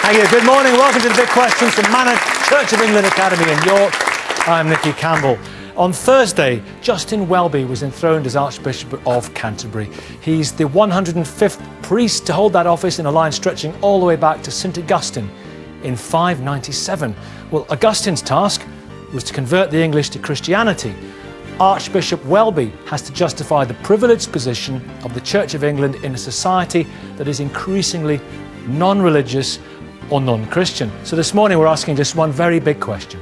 Thank you. Good morning. Welcome to the Big Questions from Manor Church of England Academy in York. I'm Nicky Campbell. On Thursday, Justin Welby was enthroned as Archbishop of Canterbury. He's the 105th priest to hold that office in a line stretching all the way back to St Augustine in 597. Well, Augustine's task was to convert the English to Christianity. Archbishop Welby has to justify the privileged position of the Church of England in a society that is increasingly non-religious or non-Christian. So this morning we're asking just one very big question.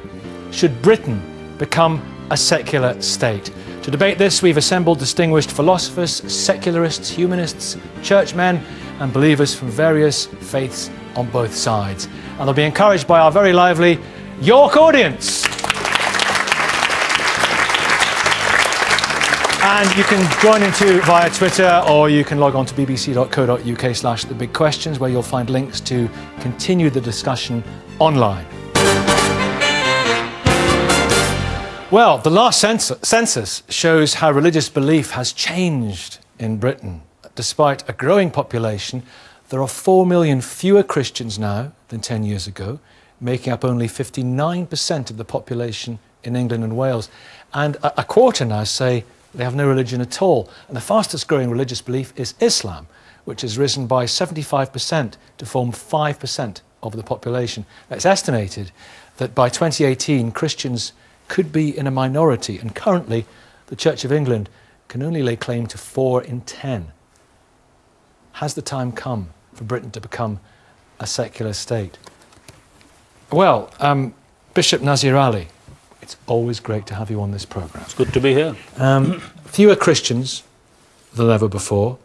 Should Britain become a secular state? To debate this, we've assembled distinguished philosophers, secularists, humanists, churchmen and believers from various faiths on both sides. And they'll be encouraged by our very lively York audience. And you can join in too via Twitter, or you can log on to bbc.co.uk/thebigquestions, where you'll find links to continue the discussion online. Well, the last census shows how religious belief has changed in Britain. Despite a growing population, there are 4 million fewer Christians now than 10 years ago, making up only 59% of the population in England and Wales. And a quarter now say they have no religion at all. And the fastest growing religious belief is Islam, which has risen by 75% to form 5% of the population. It's estimated that by 2018, Christians could be in a minority, and currently the Church of England can only lay claim to 4 in 10. Has the time come for Britain to become a secular state? Well, Bishop Nazir Ali, it's always great to have you on this programme. It's good to be here. Fewer Christians than ever before,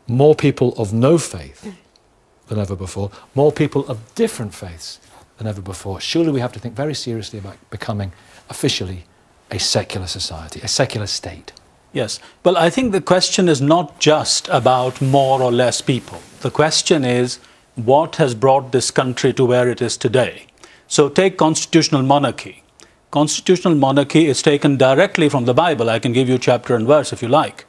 more people of no faith than ever before, more people of different faiths than ever before. Surely we have to think very seriously about becoming officially a secular society, a secular state. Yes. Well, I think the question is not just about more or less people. The question is, what has brought this country to where it is today? So take constitutional monarchy. Constitutional monarchy is taken directly from the Bible. I can give you chapter and verse if you like.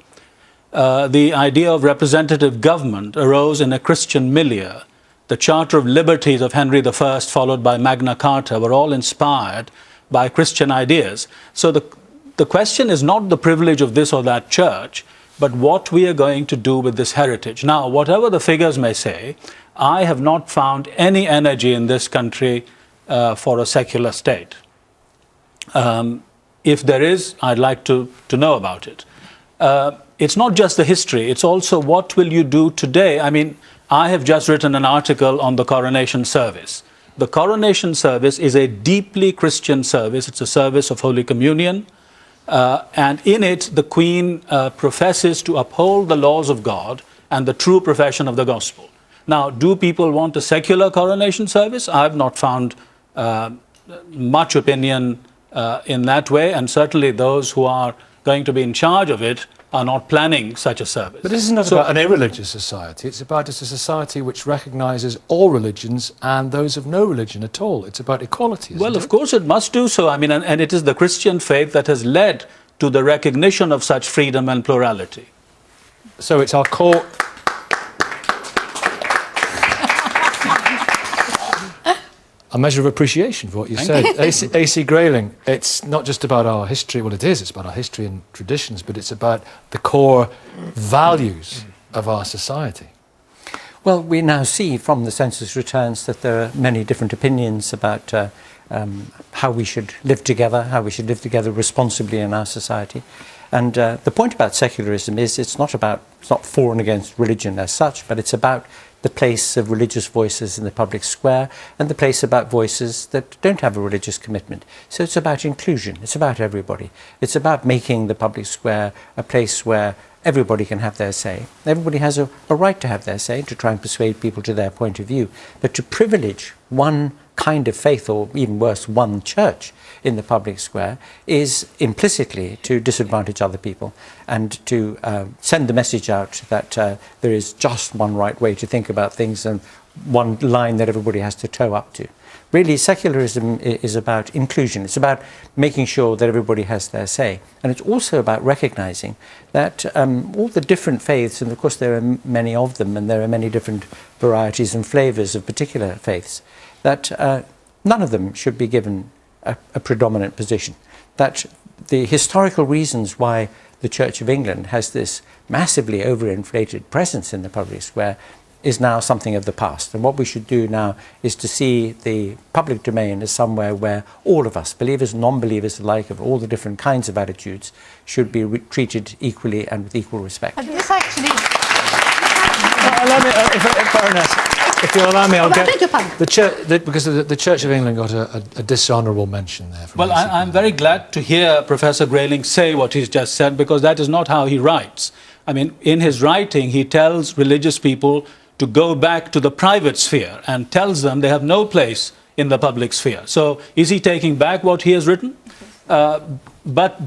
The idea of representative government arose in a Christian milieu. The Charter of Liberties of Henry I, followed by Magna Carta, were all inspired by Christian ideas. So the question is not the privilege of this or that church, but what we are going to do with this heritage. Now, whatever the figures may say, I have not found any energy in this country for a secular state. If there is, I'd like to know about it. It's not just the history, it's also what will you do today? I mean, I have just written an article on the coronation service. The coronation service is a deeply Christian service. It's a service of Holy Communion. And in it, the Queen professes to uphold the laws of God and the true profession of the gospel. Now, do people want a secular coronation service? I've not found much opinion in that way, and certainly those who are going to be in charge of it are not planning such a service. But this is not about an irreligious society. It's about a society which recognises all religions and those of no religion at all. It's about equality, isn't it? Well, of course it must do so. I mean, and it is the Christian faith that has led to the recognition of such freedom and plurality. So it's our core... A measure of appreciation for what you said. A.C. Grayling, it's not just about our history, well it is, it's about our history and traditions, but it's about the core values of our society. Well, we now see from the census returns that there are many different opinions about how we should live together responsibly in our society. And the point about secularism is it's not for and against religion as such, but it's about the place of religious voices in the public square and the place about voices that don't have a religious commitment. So it's about inclusion, it's about everybody. It's about making the public square a place where everybody can have their say. Everybody has a right to have their say, to try and persuade people to their point of view. But to privilege one kind of faith, or even worse, one church in the public square, is implicitly to disadvantage other people and to send the message out that there is just one right way to think about things and one line that everybody has to toe up to. Really, secularism is about inclusion. It's about making sure that everybody has their say. And it's also about recognizing that all the different faiths, and of course there are many of them, and there are many different varieties and flavors of particular faiths, that none of them should be given a predominant position. That the historical reasons why the Church of England has this massively overinflated presence in the public square is now something of the past. And what we should do now is to see the public domain as somewhere where all of us, believers and non-believers alike, of all the different kinds of attitudes, should be treated equally and with equal respect. But this actually... Allow me, Baroness, if you'll allow me, I'll get... because the Church of England got a dishonourable mention there. Well, I'm very glad to hear Professor Grayling say what he's just said, because that is not how he writes. I mean, in his writing, he tells religious people to go back to the private sphere and tells them they have no place in the public sphere. So is he taking back what he has written? But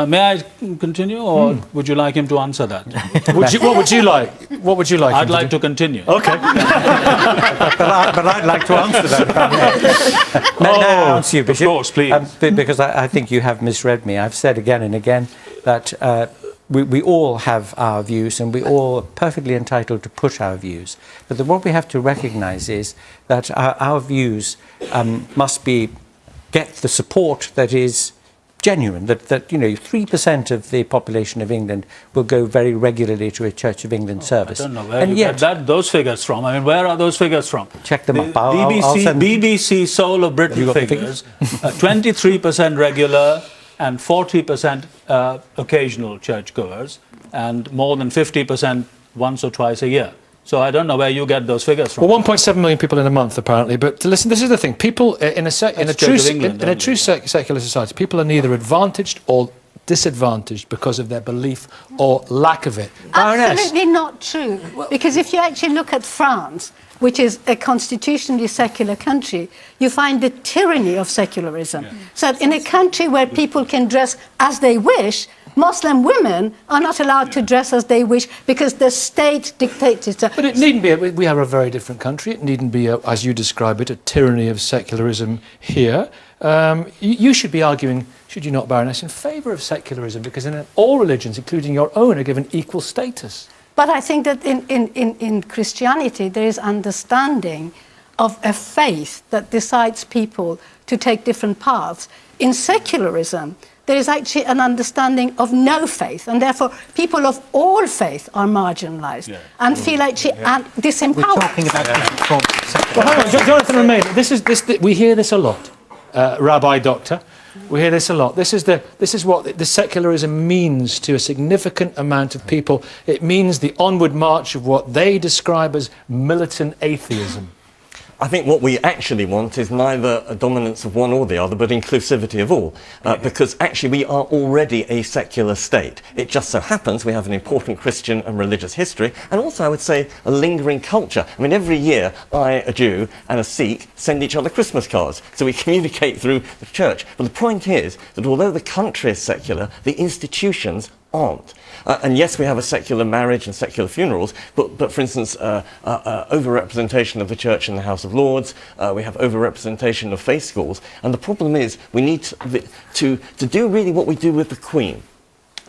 may I continue, or would you like him to answer that? What would you like? What would you like? I'd like to continue. Okay. but I'd like to answer that. May I answer you, Bishop? Of course, please. Because I think you have misread me. I've said again and again that we all have our views, and we're all perfectly entitled to push our views. But what we have to recognise is that our views must get the support that is genuine. That 3% of the population of England will go very regularly to a Church of England service. I don't know where you get those figures from. I mean, where are those figures from? Check them up. BBC Soul of Britain figures: 23% regular and 40% occasional churchgoers, and more than 50% once or twice a year. So I don't know where you get those figures from. Well, 1.7 million people in a month, apparently. But listen, this is the thing: people in a true secular society, people are neither advantaged or disadvantaged because of their belief or lack of it. Absolutely not true. Because if you actually look at France, which is a constitutionally secular country, you find the tyranny of secularism. Yeah. So in a country where people can dress as they wish, Muslim women are not allowed to dress as they wish because the state dictates it. But it needn't be. We have a very different country. It needn't be, as you describe it, a tyranny of secularism here. You should be arguing, should you not, Baroness, in favour of secularism, because in all religions, including your own, are given equal status. But I think that in Christianity there is understanding of a faith that decides people to take different paths. In secularism, there is actually an understanding of no faith, and therefore people of all faith are marginalised and feel actually disempowered. We're talking about different forms of secularism. Well, hang on, Jonathan Remain, we hear this a lot, Rabbi Doctor. We hear this a lot. This is what the secularism means to a significant amount of people. It means the onward march of what they describe as militant atheism. I think what we actually want is neither a dominance of one or the other, but inclusivity of all. Because actually we are already a secular state. It just so happens we have an important Christian and religious history, and also I would say a lingering culture. I mean, every year I, a Jew, and a Sikh send each other Christmas cards, so we communicate through the church. But the point is that although the country is secular, the institutions aren't. And yes, we have a secular marriage and secular funerals, but for instance, over-representation of the church in the House of Lords, we have over-representation of faith schools, and the problem is we need to do really what we do with the Queen.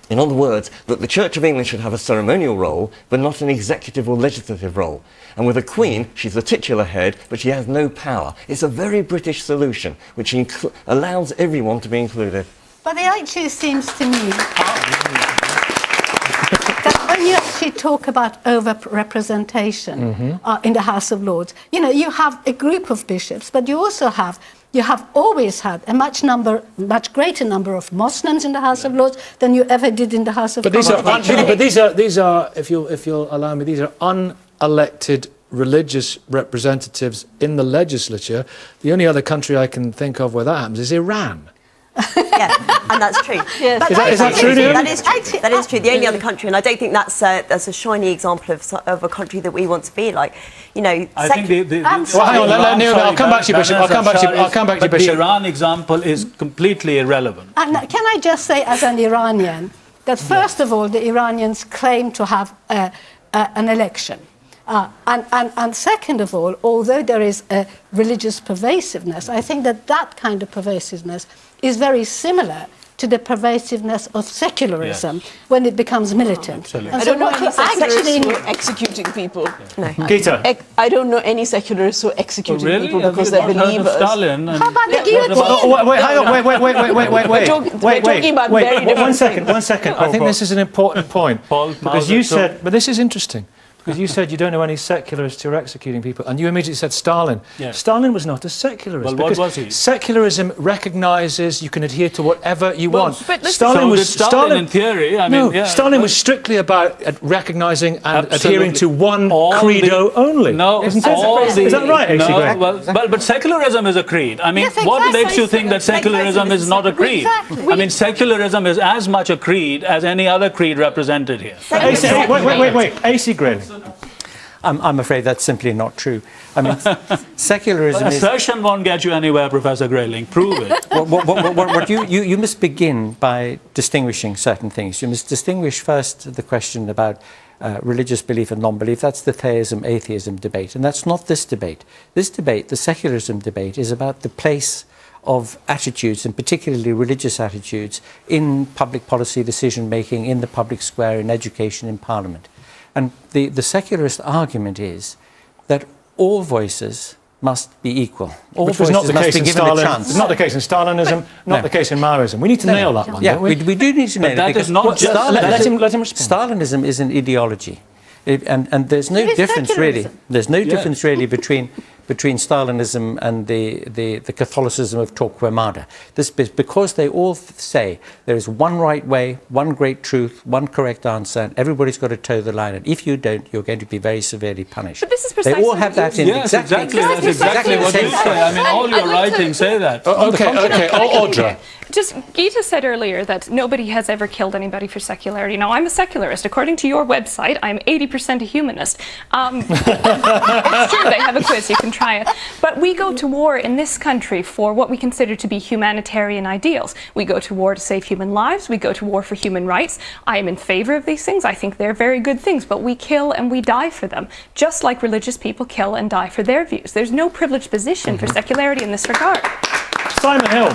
In other words, that the Church of England should have a ceremonial role, but not an executive or legislative role. And with the Queen, she's the titular head, but she has no power. It's a very British solution, which allows everyone to be included. But it actually seems to me that when you actually talk about over-representation in the House of Lords, you have a group of bishops, but you also have always had a much greater number of Muslims in the House of Lords than you ever did in the House of Commons. But these are, if you'll allow me, these are unelected religious representatives in the legislature. The only other country I can think of where that happens is Iran. Yeah, and that's true. Yes. Is that true? That is true. That is true. The only other country, and I don't think that's a shiny example of a country that we want to be like. I think well, hang on, Neil, I'll come back to you, Bishop. I'll come back to you, Bishop. The Iran example is completely irrelevant. And can I just say, as an Iranian, that first of all, the Iranians claim to have an election. And second of all, although there is a religious pervasiveness, I think that that kind of pervasiveness is very similar to the pervasiveness of secularism when it becomes militant. Absolutely. And I so don't know what any secularists actually who are executing people. Gita. I don't know any secularists who are executing Really? people Have because you they're not heard of believers. Stalin? How about the What guillotine? about- Oh, wait, hang on, wait. We're talking about very different One second. I think this is an important point. Paul, Because Mao you Zedong. said, but this is interesting, because you said you don't know any secularists who are executing people, and you immediately said Stalin. Yeah. Stalin was not a secularist. Well, what because was he? Secularism recognises you can adhere to whatever you Well, want. but listen- So did Stalin in theory. I mean, yeah. Stalin was strictly about recognising and Absolutely. adhering to one All credo the- only. No, isn't all it? the- Is that right, AC No, Greg? but secularism is a creed. I mean, Yes, what exactly. makes you think that secularism is not a creed? Exactly. I mean, secularism is as much a creed as any other creed represented here. AC, wait. AC Greg. I'm afraid that's simply not true. I mean, secularism is... Assertion won't get you anywhere, Professor Grayling. Prove it. What you must begin by distinguishing certain things. You must distinguish first the question about religious belief and non-belief. That's the theism-atheism debate, and that's not this debate. This debate, the secularism debate, is about the place of attitudes, and particularly religious attitudes, in public policy decision-making, in the public square, in education, in parliament. And the secularist argument is that all voices must be equal. All Which was not voices the must case be in given a Stalin. chance. It's not the case in Stalinism, not the case in Maoism. We need to nail that one, Yeah, don't we? we do need to nail it. that because is not just- let him respond. Stalinism is an ideology. And there's no It is difference really. secularism. There's no difference really between Stalinism and the Catholicism of Torquemada. This because they all say there is one right way, one great truth, one correct answer, and everybody's got to toe the line. And if you don't, you're going to be very severely punished. But this is they precisely all have that in Yes, exactly. That's exactly what you say. I mean, all your writings say that. Okay, Audra. Just Gita said earlier that nobody has ever killed anybody for secularity. Now, I'm a secularist. According to your website, I'm 80% a humanist. It's true, they have a quiz, you can try it. But we go to war in this country for what we consider to be humanitarian ideals. We go to war to save human lives. We go to war for human rights. I am in favor of these things. I think they're very good things, but we kill and we die for them, just like religious people kill and die for their views. There's no privileged position for secularity in this regard. Simon Hill.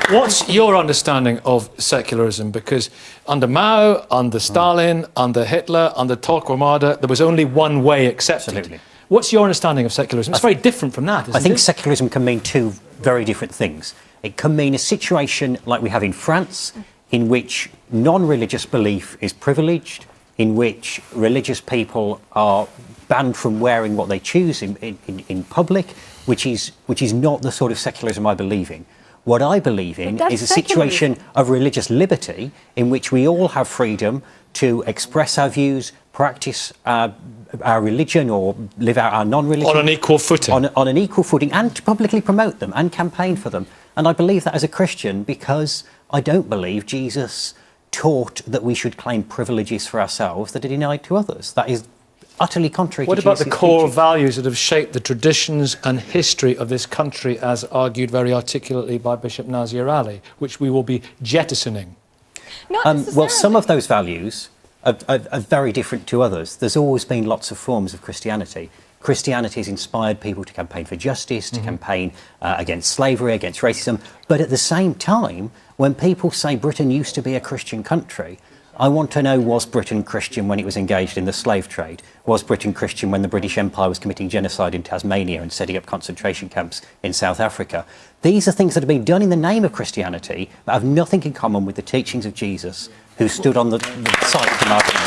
What's your understanding of secularism? Because under Mao, under Stalin, under Hitler, under Torquemada, there was only one way accepted. Absolutely. What's your understanding of secularism? It's very different from that, isn't I think it? secularism can mean two very different things. It can mean a situation like we have in France, in which non-religious belief is privileged, in which religious people are banned from wearing what they choose in public, which is not the sort of secularism I believe in. What I believe in that's is a situation of religious liberty in which we all have freedom to express our views, practice our religion or live out our non-religion. On an equal footing. On an equal footing, and to publicly promote them and campaign for them. And I believe that as a Christian because I don't believe Jesus taught that we should claim privileges for ourselves that are denied to others. That is utterly contrary What to about the Jesus' core teaching. values that have shaped the traditions and history of this country, as argued very articulately by Bishop Nazir Ali, which we will be jettisoning? Not Well, necessarily. some of those values are very different to others. There's always been lots of forms of Christianity. Christianity has inspired people to campaign for justice, to campaign against slavery, against racism. But at the same time, when people say Britain used to be a Christian country, I want to know, was Britain Christian when it was engaged in the slave trade? Was Britain Christian when the British Empire was committing genocide in Tasmania and setting up concentration camps in South Africa? These are things that have been done in the name of Christianity but have nothing in common with the teachings of Jesus, who stood on the site of the martyrdom.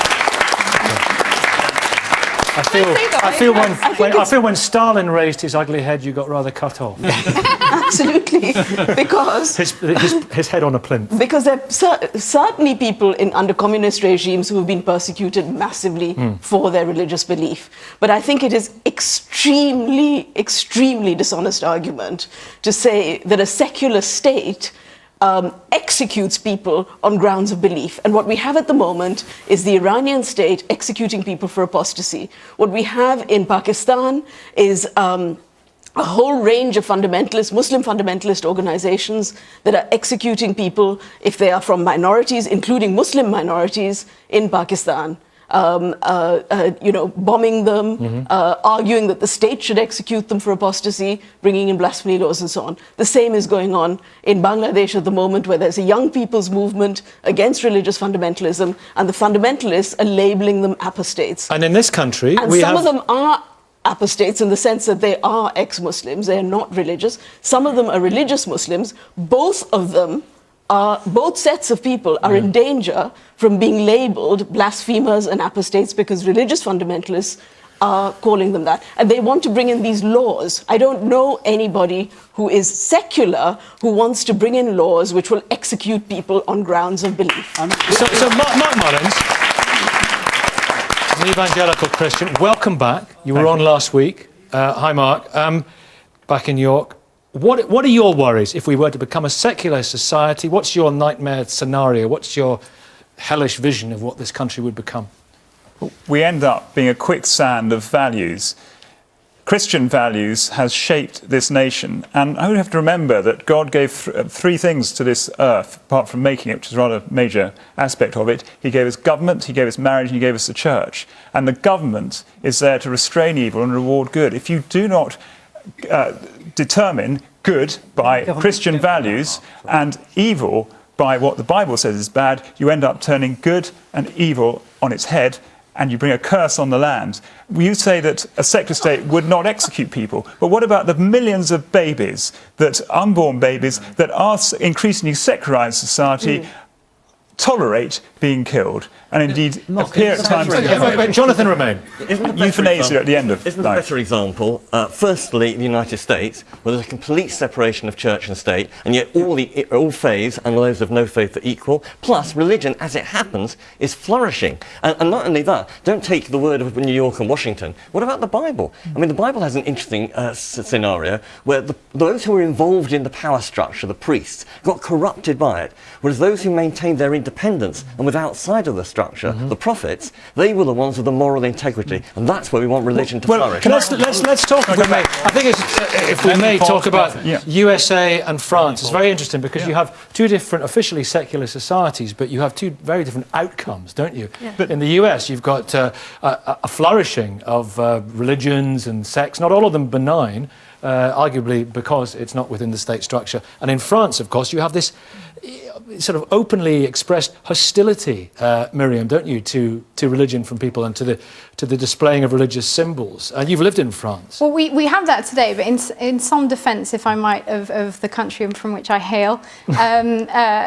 I feel when Stalin raised his ugly head, you got rather cut off. Absolutely, because his head on a plinth. because there are certainly people under communist regimes who have been persecuted massively for their religious belief. But I think it is extremely dishonest argument to say that a secular state executes people on grounds of belief. And what we have at the moment is the Iranian state executing people for apostasy. What we have in Pakistan is a whole range of fundamentalist, Muslim fundamentalist organizations that are executing people if they are from minorities, including Muslim minorities in Pakistan. bombing them, arguing that the state should execute them for apostasy, bringing in blasphemy laws and so on. The same is going on in Bangladesh at the moment, where there's a young people's movement against religious fundamentalism, and the fundamentalists are labeling them apostates. And in this country, and some of them are apostates in the sense that they are ex-Muslims, they are not religious. Some of them are religious Muslims. Both sets of people are in danger from being labeled blasphemers and apostates because religious fundamentalists are calling them that. And they want to bring in these laws. I don't know anybody who is secular who wants to bring in laws which will execute people on grounds of belief. So Mark Mullins, an evangelical Christian, welcome back. You were on last week. Hi, Mark. Back in York. What are your worries if we were to become a secular society? What's your nightmare scenario? What's your hellish vision of what this country would become? We end up being a quicksand of values. Christian values has shaped this nation, and I would have to remember that God gave three things to this earth, apart from making it, which is a rather major aspect of it. He gave us government, he gave us marriage, and he gave us the church. And the government is there to restrain evil and reward good. If you do not determine good by Christian values and evil by what the Bible says is bad, you end up turning good and evil on its head, and you bring a curse on the land. You say that a secular state would not execute people, but what about the millions of babies, unborn babies, that our increasingly secularized society tolerate being killed, and indeed appear at times to Jonathan Remain. euthanasia at the end of Isn't a life. better example, firstly, the United States, where there's a complete separation of church and state, and yet all faiths and those of no faith are equal, plus religion, as it happens, is flourishing. And not only that, don't take the word of New York and Washington. What about the Bible? I mean, the Bible has an interesting scenario where those who were involved in the power structure, the priests, got corrupted by it, whereas those who maintained their independence and were outside of the structure, the prophets, they were the ones with the moral integrity, and that's where we want religion to flourish. Let's talk, if we may. I think if we may talk about USA and France. It's very interesting because you have two different officially secular societies, but you have two very different outcomes, don't you? Yeah. But in the US, you've got a flourishing of religions and sects, not all of them benign, arguably because it's not within the state structure. And in France, of course, you have this sort of openly expressed hostility, Miriam, don't you, to religion from people and to the displaying of religious symbols. And you've lived in France. Well, we have that today, but in some defence, if I might, of the country from which I hail,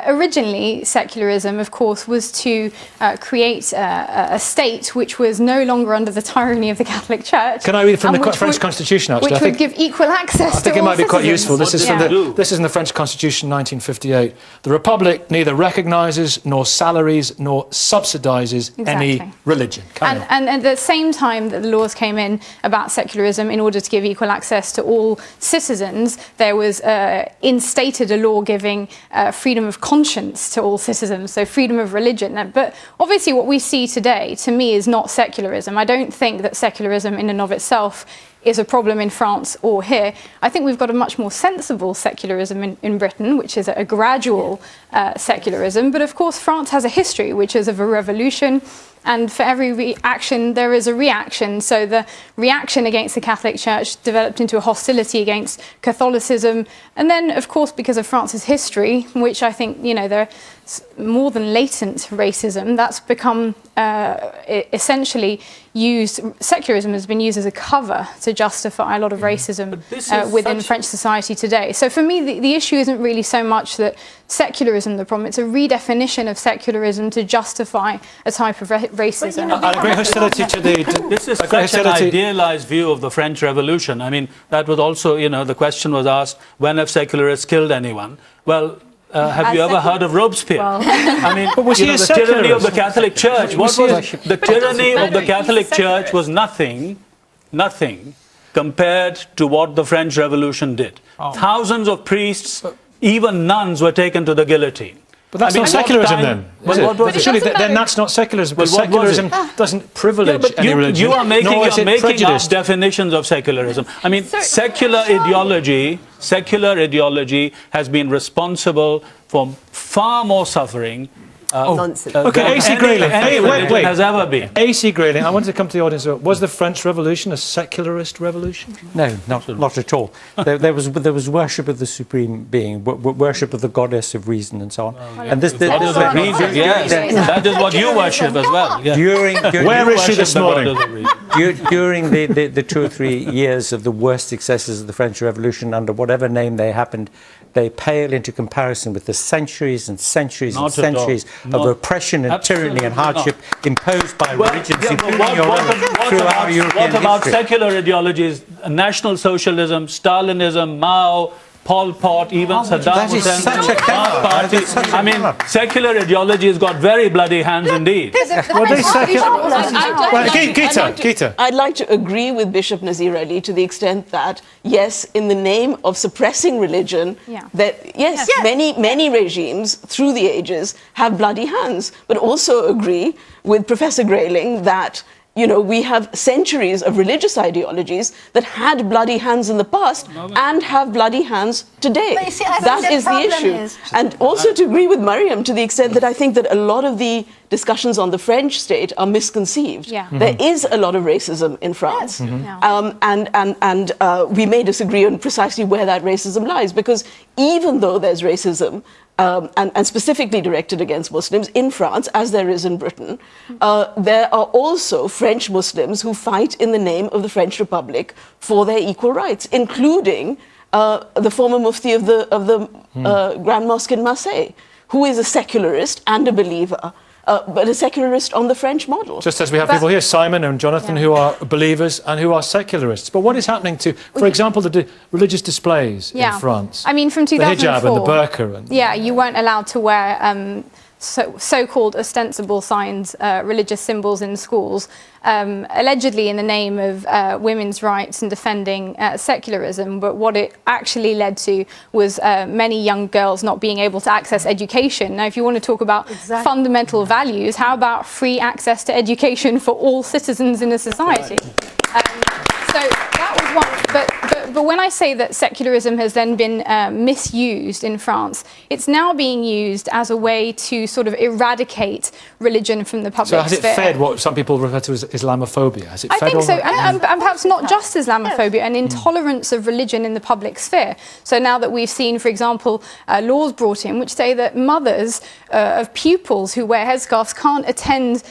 originally secularism, of course, was to create a state which was no longer under the tyranny of the Catholic Church. Can I read from the French Constitution, actually? Which would give equal access to all I think it might be quite useful. This is in the French Constitution, 1958. The Republic neither recognises nor salaries nor subsidises any religion. And at the same time that the laws came in about secularism, in order to give equal access to all citizens, there was instated a law giving freedom of conscience to all citizens, so freedom of religion. But obviously what we see today, to me, is not secularism. I don't think that secularism in and of itself is a problem in France or here. I think we've got a much more sensible secularism in Britain, which is a gradual secularism. But of course, France has a history, which is of a revolution. And for every reaction, there is a reaction. So the reaction against the Catholic Church developed into a hostility against Catholicism. And then, of course, because of France's history, which I think, there more than latent racism, that's become essentially used, secularism has been used as a cover to justify a lot of racism within French society today. So for me, the issue isn't really so much that secularism the problem, it's a redefinition of secularism to justify a type of racism. Great hostility to the... This is such an idealized view of the French Revolution. I mean, that was also, the question was asked, when have secularists killed anyone? Well, have you ever heard of Robespierre? Well, I mean, the tyranny of the Catholic Church. The tyranny of the Catholic Church was nothing compared to what the French Revolution did. Thousands of priests, even nuns, were taken to the guillotine. But that's not secularism then. Surely then that's not secularism, because secularism doesn't privilege any religion. You are making up definitions of secularism. I mean, secular ideology has been responsible for far more suffering nonsense. Okay, AC Grayling. Wait. Has ever been. AC Grayling, I wanted to come to the audience. Was the French Revolution a secularist revolution? No, not at all. There was worship of the supreme being, worship of the goddess of reason, and so on. And this that is what you worship as well. Yeah. Where is she this morning? During the 2 or 3 years of the worst successes of the French Revolution, under whatever name they happened, they pale into comparison with the centuries and centuries and centuries of oppression and tyranny and hardship imposed by religions, including your own, throughout European history. What about secular ideologies? National Socialism, Stalinism, Mao, Pol Pot, even Saddam Hussein. Such a party. I mean, secular ideology has got very bloody hands indeed. Gita. I'd like to agree with Bishop Nazir Ali to the extent that, yes, in the name of suppressing religion, many regimes through the ages have bloody hands, but also agree with Professor Grayling that we have centuries of religious ideologies that had bloody hands in the past and have bloody hands today. But you see, I think that is the issue. And also to agree with Mariam to the extent that I think that a lot of the discussions on the French state are misconceived. Yeah. There is a lot of racism in France. And we may disagree on precisely where that racism lies, because even though there's racism, and specifically directed against Muslims in France, as there is in Britain, there are also French Muslims who fight in the name of the French Republic for their equal rights, including the former Mufti of the Grand Mosque in Marseille, who is a secularist and a believer, but a secularist on the French model. Just as we have people here, Simon and Jonathan, who are believers and who are secularists. But what is happening to, for example, the religious displays in France? I mean, from 2004... The hijab and the burqa. And, you weren't allowed to wear so-called ostensible signs, religious symbols in schools, allegedly in the name of women's rights and defending secularism. But what it actually led to was many young girls not being able to access education. Now, if you want to talk about fundamental values, how about free access to education for all citizens in a society? So that was one. But when I say that secularism has then been misused in France, it's now being used as a way to sort of eradicate religion from the public sphere. So has it fed what some people refer to as Islamophobia? Has it fed I think so, and perhaps not just Islamophobia, and intolerance of religion in the public sphere. So now that we've seen, for example, laws brought in which say that mothers of pupils who wear headscarves can't attend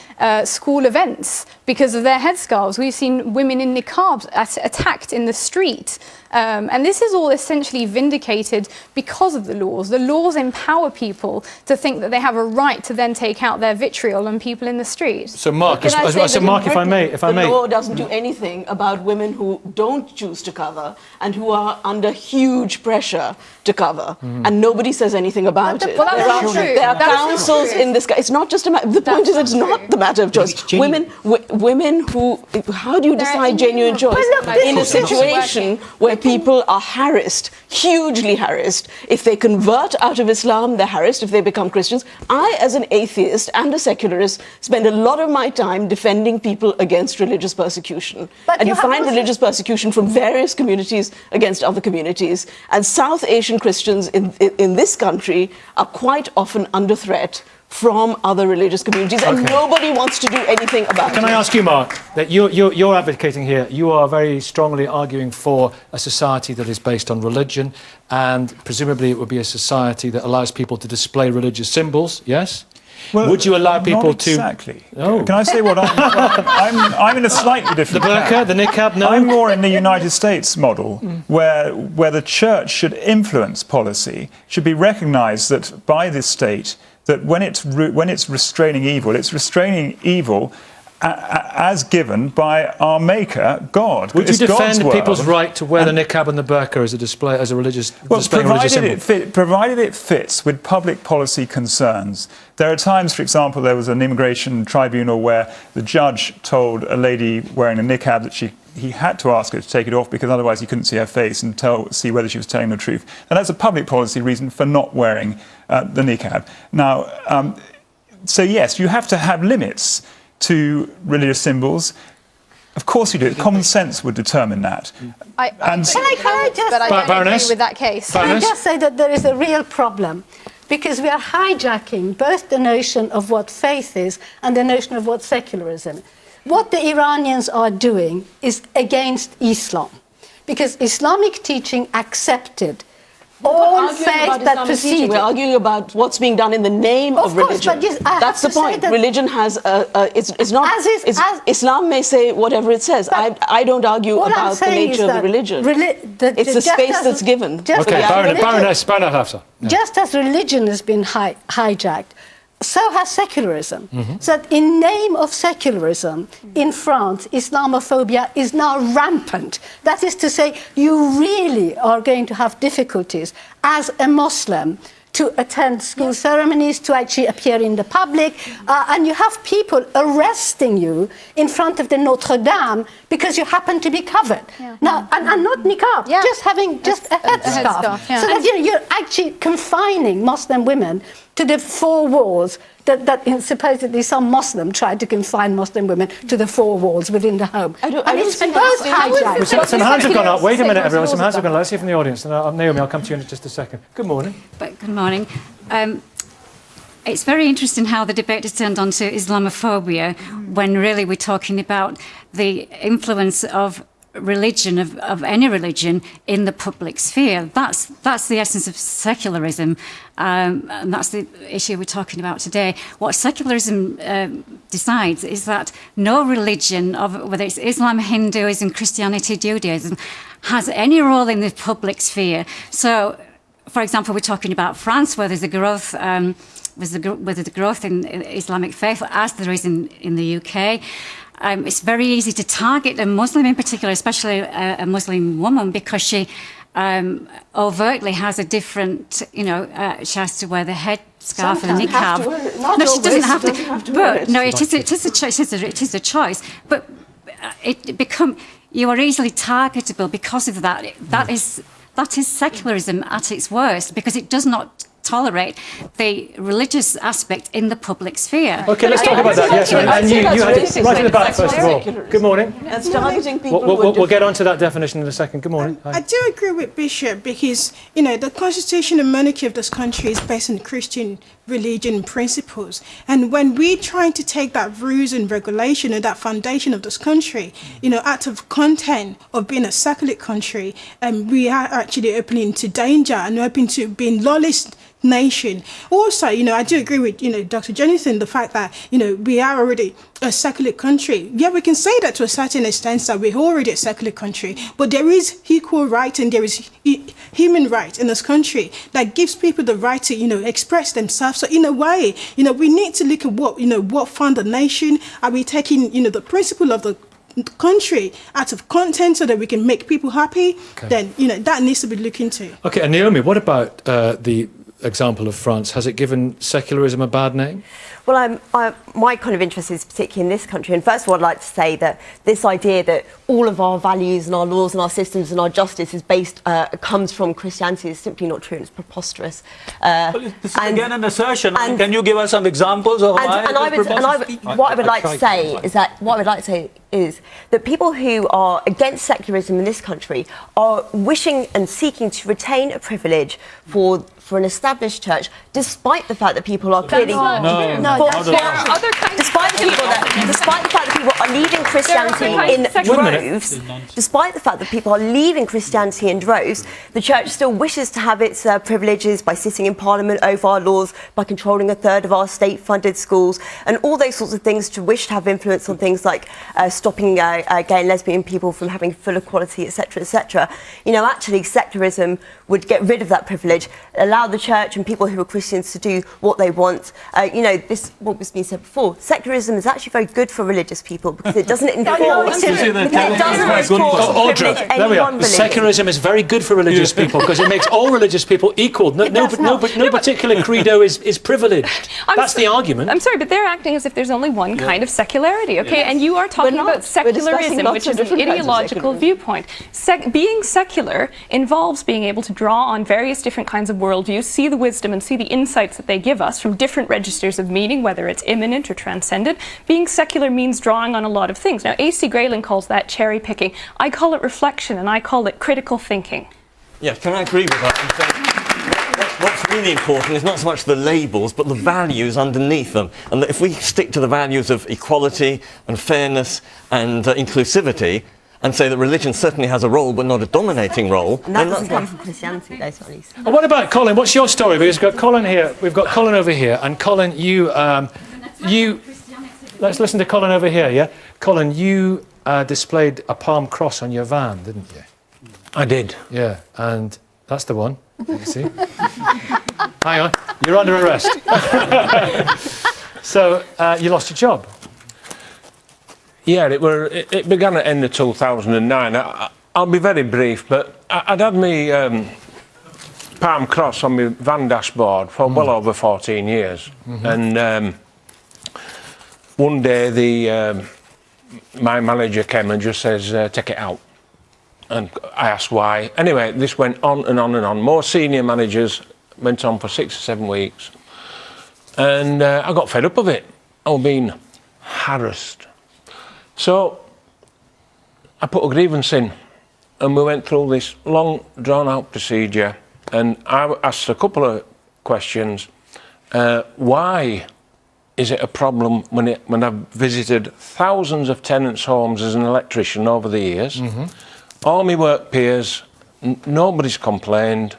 school events because of their headscarves. We've seen women in niqabs attacked in the street. And this is all essentially vindicated because of the laws. The laws empower people to think that they have a right to then take out their vitriol on people in the street. So, Mark, if I may... The law doesn't do anything about women who don't choose to cover and who are under huge pressure to cover. And nobody says anything about it. Well, that's not true. There are councils in this... It's not just a matter... The point is, it's not the matter of choice. Women who... How do you decide genuine choice? In a situation where people are harassed, hugely harassed. If they convert out of Islam, they're harassed. If they become Christians. I, as an atheist and a secularist, spend a lot of my time defending people against religious persecution. And you find religious persecution from various communities against other communities. And South Asian Christians in this country are quite often under threat from other religious communities, and nobody wants to do anything about it. Can I ask you, Mark, that you're advocating here, you are very strongly arguing for a society that is based on religion, and presumably it would be a society that allows people to display religious symbols, yes? Well, would you allow people not exactly. Can I say what I'm in a slightly different... The burqa, the niqab, no? I'm more in the United States model, where the church should influence policy, should be recognised that by the state, that when it's restraining evil, it's restraining evil as given by our Maker, God. Would you defend people's right to wear the niqab and the burqa as a display, as a religious symbol? Provided it fits with public policy concerns. There are times, for example, there was an immigration tribunal where the judge told a lady wearing a niqab that he had to ask her to take it off because otherwise he couldn't see her face and see whether she was telling the truth. And that's a public policy reason for not wearing the niqab. Now, so yes, you have to have limits to religious symbols. Of course you do. Common sense would determine that. Can I just agree with that case. Can I just say that there is a real problem? because we are hijacking both the notion of what faith is and the notion of what secularism is. What the Iranians are doing is against Islam, because Islamic teaching accepted all faith that preceded. We're arguing about what's being done in the name of religion. But yes, that's the point. Religion has it's not. Islam may say whatever it says. I don't argue about the nature of the religion. It's the space that's given. Okay, Baroness Hafsa. Just as religion has been hijacked, so has secularism. So that in name of secularism, in France, Islamophobia is now rampant. That is to say, you really are going to have difficulties as a Muslim to attend school ceremonies, to actually appear in the public, and you have people arresting you in front of the Notre Dame because you happen to be covered. Now, and not niqab, just having a headscarf. So that you're actually confining Muslim women to the four walls that supposedly some Muslim tried to confine Muslim women to the four walls within the home. And it's both hijacked. Some hands have gone up. Wait a minute, everyone. Some hands have gone up. Let's hear from the audience. And Naomi, I'll come to you in just a second. Good morning. Good morning. It's very interesting how the debate has turned on to Islamophobia when really we're talking about the influence of religion, of any religion, in the public sphere. That's the essence of secularism, and that's the issue we're talking about today. What secularism decides is that no religion, whether it's Islam, Hinduism, Christianity, Judaism, has any role in the public sphere. So, for example, we're talking about France, where there's a growth, the growth in Islamic faith, as there is in the UK. It's very easy to target a Muslim in particular, especially a Muslim woman, because she overtly has a different, she has to wear the headscarf and the niqab. No, she doesn't have to. But no, it is a choice. But you are easily targetable because of that. That is secularism at its worst, because it does not tolerate the religious aspect in the public sphere. Okay, let's talk about that. Yes, and you had it right at the back first of all. Good morning. We'll get on to that definition in a second. Good morning. I do agree with Bishop, because the constitution and monarchy of this country is based on Christian religion principles, and when we're trying to take that rules and regulation and that foundation of this country, out of content of being a secular country, we are actually opening to danger and open to being lawless nation. Also, I do agree with, Dr. Jonathan, the fact that, we are already a secular country. Yeah, we can say that to a certain extent, that we're already a secular country, but there is equal rights and there is human rights in this country that gives people the right to, express themselves. So in a way, we need to look at what found the nation. Are we taking, the principle of the country out of content so that we can make people happy? Okay. Then, that needs to be looked into. Okay, and Naomi, what about the example of France? Has it given secularism a bad name? Well, my kind of interest is particularly in this country. And first of all, I'd like to say that this idea that all of our values and our laws and our systems and our justice is comes from Christianity is simply not true. It's preposterous. Well, this is again an assertion. Can you give us some examples of why? What I would like to say is that people who are against secularism in this country are wishing and seeking to retain a privilege for an established church, despite the fact that people are clearly despite the fact that people are leaving Christianity in droves, despite the fact that people are leaving Christianity in droves, the church still wishes to have its privileges by sitting in Parliament over our laws, by controlling a third of our state-funded schools, and all those sorts of things, to wish to have influence on things like stopping gay and lesbian people from having full equality, etc., etc. Actually, secularism would get rid of that privilege, allow the church and people who are Christians to do what they want. What was being said before, secularism is actually very good for religious people, because it doesn't enforce Secularism is very good for religious people because it makes all religious people equal. No particular credo is privileged. That's the argument. I'm sorry, but they're acting as if there's only one kind of secularity, okay? And you are talking about secularism, which is an ideological viewpoint. Being secular involves being able to draw on various different kinds of worldviews, see the wisdom and see the insights that they give us from different registers of meaning, whether it's immanent or transcendent. Being secular means drawing on a lot of things. Now, A.C. Grayling calls that cherry picking. I call it reflection, and I call it critical thinking. Yeah, can I agree with that? What's really important is not so much the labels, but the values underneath them. And that if we stick to the values of equality and fairness and inclusivity, and say that religion certainly has a role, but not a dominating role. And that doesn't come from Christianity, those values. And what about Colin? What's your story? Because we've got Colin here. We've got Colin over here, and Colin, you. Let's listen to Colin over here. Yeah, Colin, you displayed a palm cross on your van, didn't you? I did. Yeah, and that's the one. You see. Hang on, you're under arrest. So you lost your job. Yeah, it began at the end of 2009. I'll be very brief, but I'd had my palm cross on my van dashboard for well over 14 years. And one day my manager came and just says, take it out. And I asked why. Anyway, this went on and on and on. More senior managers went on for 6 or 7 weeks. And I got fed up of it. I was being harassed. So I put a grievance in, and we went through this long, drawn-out procedure, and I asked a couple of questions. Why is it a problem when I've visited thousands of tenants' homes as an electrician over the years? All my work peers, nobody's complained.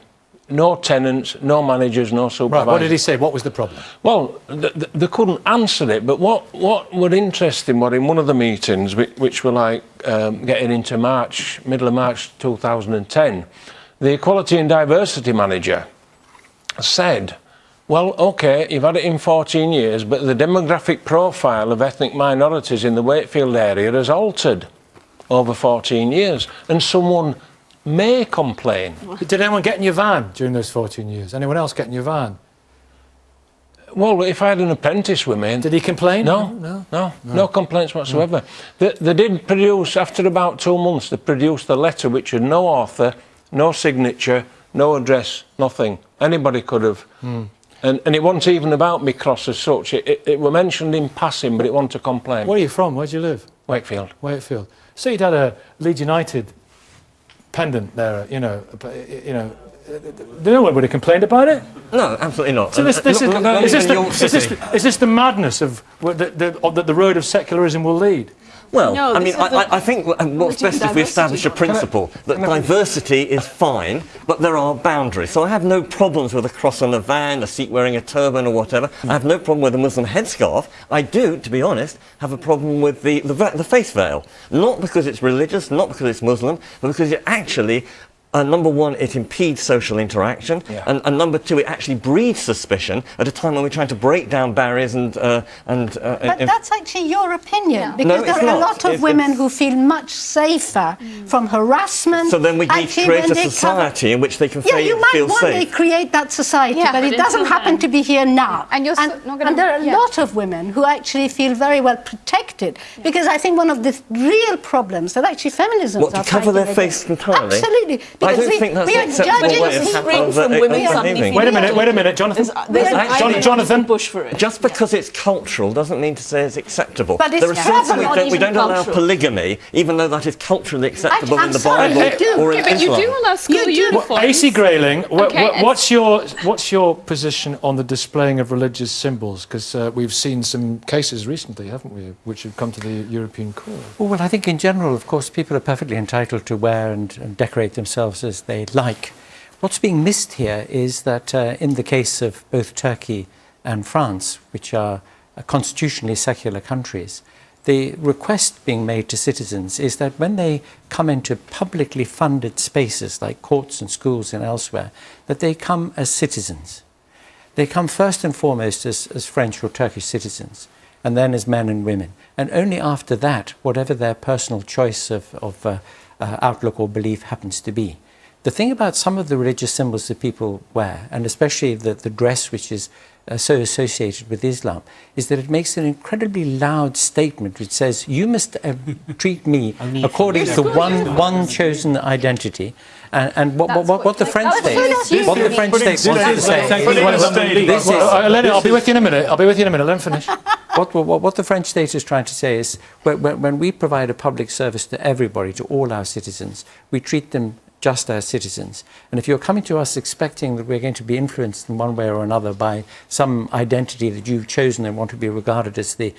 No tenants, no managers, no supervisors. Right, what did he say? What was the problem? Well, they couldn't answer it, but what were interesting were in one of the meetings, which were like getting into March, middle of March 2010, the Equality and Diversity Manager said, well, OK, you've had it in 14 years, but the demographic profile of ethnic minorities in the Wakefield area has altered over 14 years, and someone may complain. Did anyone get in your van during those 14 years? Anyone else get in your van? Well, if I had an apprentice with me... Did he complain? No complaints whatsoever. They did produce, after about 2 months, they produced a letter which had no author, no signature, no address, nothing. Anybody could have. And it wasn't even about me cross as such. It were mentioned in passing, but it wasn't a complaint. Where are you from? Where do you live? Wakefield. Wakefield. So you'd had a Leeds United pendant there, no one would have complained about it. No, absolutely not. So is this the madness of that the road of secularism will lead? Well, No, I mean, I think what's best if we establish a principle that diversity is fine, but there are boundaries. So I have no problems with a cross on a van, a Sikh wearing a turban or whatever. I have no problem with a Muslim headscarf. I do, to be honest, have a problem with the face veil. Not because it's religious, not because it's Muslim, but because it actually... number one, it impedes social interaction, and number two, it actually breeds suspicion at a time when we're trying to break down barriers and. But that's actually your opinion, because there are a lot of women who feel much safer from harassment. So then we need to create a society in which they can feel safe. Yeah, you might one day create that society, but it doesn't happen to be here now. And you're not going to. And there are a lot of women who actually feel very well protected, because I think one of the real problems that actually feminism. What, to cover their face entirely? Absolutely. I don't think that's an acceptable way of behaving. Wait a minute, Jonathan. Jonathan, push for it. Just because it's cultural doesn't mean to say it's acceptable. But it's we don't allow polygamy, even though that is culturally acceptable in the Bible or in Islam. But you do allow school uniforms. AC Grayling, what's your position on the displaying of religious symbols? Because we've seen some cases recently, haven't we, which have come to the European Court. Well, I think in general, of course, people are perfectly entitled to wear and decorate themselves as they like. What's being missed here is that in the case of both Turkey and France, which are constitutionally secular countries, the request being made to citizens is that when they come into publicly funded spaces like courts and schools and elsewhere, that they come as citizens. They come first and foremost as French or Turkish citizens, and then as men and women. And only after that, whatever their personal choice of outlook or belief happens to be. The thing about some of the religious symbols that people wear, and especially the dress which is so associated with Islam, is that it makes an incredibly loud statement which says, you must treat me according to one chosen identity. And what the French state wants to say... I'll be with you in a minute. Let him finish. What the French state is trying to say is, when we provide a public service to everybody, to all our citizens, we treat them just as citizens. And if you're coming to us expecting that we're going to be influenced in one way or another by some identity that you've chosen and want to be regarded as the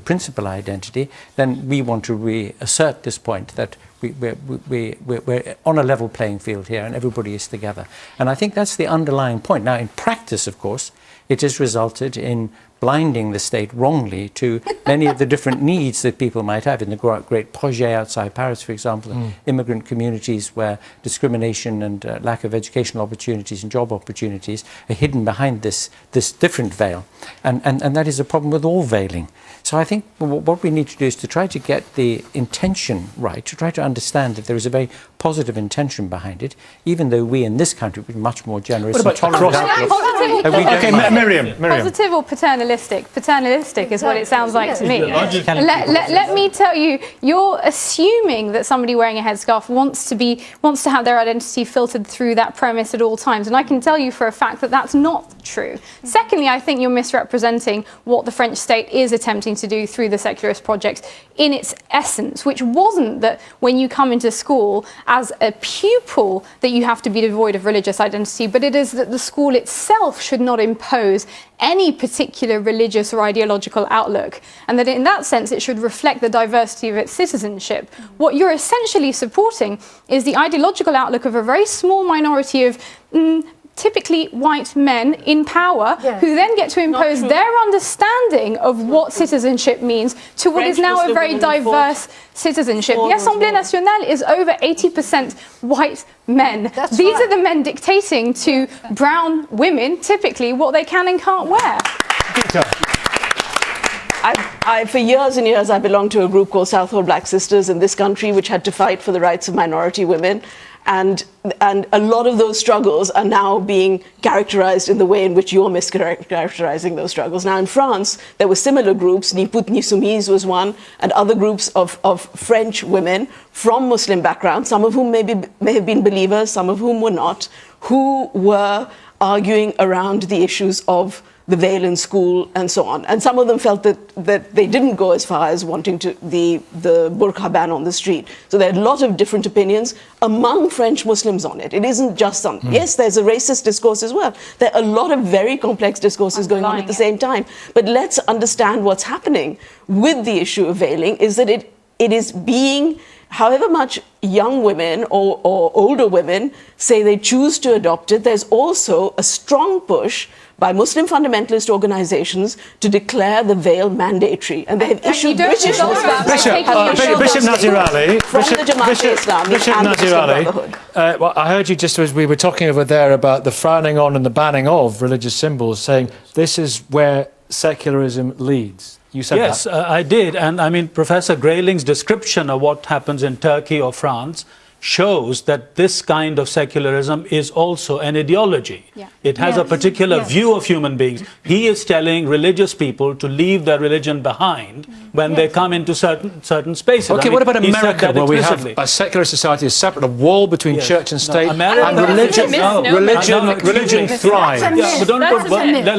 principal identity, then we want to reassert this point that we're on a level playing field here and everybody is together. And I think that's the underlying point. Now, in practice, of course, it has resulted in blinding the state wrongly to many of the different needs that people might have. In the great projet outside Paris, for example, immigrant communities where discrimination and lack of educational opportunities and job opportunities are hidden behind this different veil. And that is a problem with all veiling. So I think what we need to do is to try to get the intention right, to try to understand that there is a very positive intention behind it, even though we in this country would be much more generous and tolerant. Miriam. Positive or paternalistic? Paternalistic is what it sounds like to me. Let me tell you, you're assuming that somebody wearing a headscarf wants to have their identity filtered through that premise at all times, and I can tell you for a fact that that's not true. Secondly, I think you're misrepresenting what the French state is attempting to do through the secularist project in its essence, which wasn't that when you come into school as a pupil that you have to be devoid of religious identity, but it is that the school itself should not impose any particular religious or ideological outlook, and that in that sense it should reflect the diversity of its citizenship. What you're essentially supporting is the ideological outlook of a very small minority of typically white men in power, who then get to impose their understanding of what citizenship means to what is now a very diverse citizenship. The Assemblée Nationale is over 80% white men. These are the men dictating to brown women, typically, what they can and can't wear. For years and years, I belonged to a group called Southall Black Sisters in this country, which had to fight for the rights of minority women. And a lot of those struggles are now being characterized in the way in which you're mischaracterizing those struggles. Now, in France, there were similar groups. Ni Put Ni Soumise was one, and other groups of French women from Muslim backgrounds, some of whom may have been believers, some of whom were not, who were arguing around the issues of the veil in school and so on. And some of them felt that they didn't go as far as wanting to the burqa ban on the street. So there are a lot of different opinions among French Muslims on it. It isn't just some, yes, there's a racist discourse as well. There are a lot of very complex discourses going on at the same time. But let's understand what's happening with the issue of veiling is that it is being, however much young women or older women say they choose to adopt it, there's also a strong push by Muslim fundamentalist organizations to declare the veil mandatory. And they have issued British Bishop Nazir Ali. From the Jamaat Islami and the Muslim Brotherhood. Well, I heard you just as we were talking over there about the frowning on and the banning of religious symbols, saying this is where secularism leads. You said yes, that. Yes, I did. And I mean, Professor Grayling's description of what happens in Turkey or France shows that this kind of secularism is also an ideology. Yeah. It has a particular view of human beings. He is telling religious people to leave their religion behind when they come into certain spaces. Okay, what about America, where we have a secular society is separate, a wall between church and state, and religion thrives.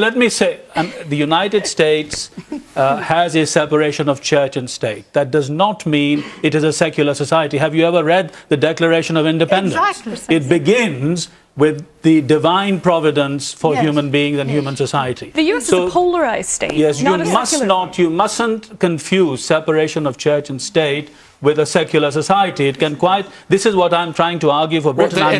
Let me say, the United States has a separation of church and state. That does not mean it is a secular society. Have you ever read the Declaration of Independence? Exactly. It begins with the divine providence for human beings and human society. The US is a polarized state. Yes, you mustn't confuse separation of church and state with a secular society. It can this is what I'm trying to argue for Britain. I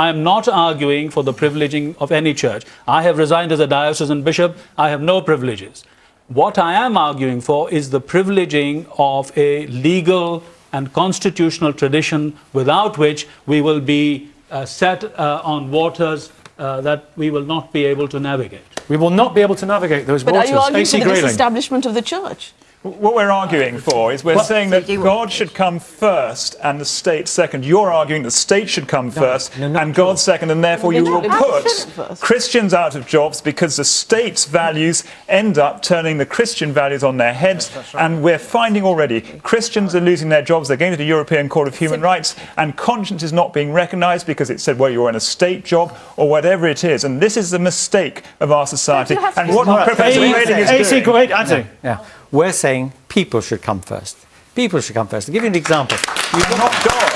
am not arguing for the privileging of any church. I have resigned as a diocesan bishop. I have no privileges. What I am arguing for is the privileging of a legal and constitutional tradition without which we will be set on waters that we will not be able to navigate. We will not be able to navigate those waters. But are you arguing for the disestablishment of the church? What we're arguing for is we're saying that God should come first and the state second. You're arguing the state should come first and God second, and therefore you will put Christians out of jobs because the state's values end up turning the Christian values on their heads. And we're finding already Christians are losing their jobs. They're going to the European Court of Human Rights, and conscience is not being recognised because it said, well, you're in a state job or whatever it is. And this is the mistake of our society. And what Professor Grayling is doing... We're saying people should come first. People should come first. I'll give you an example. You're not God.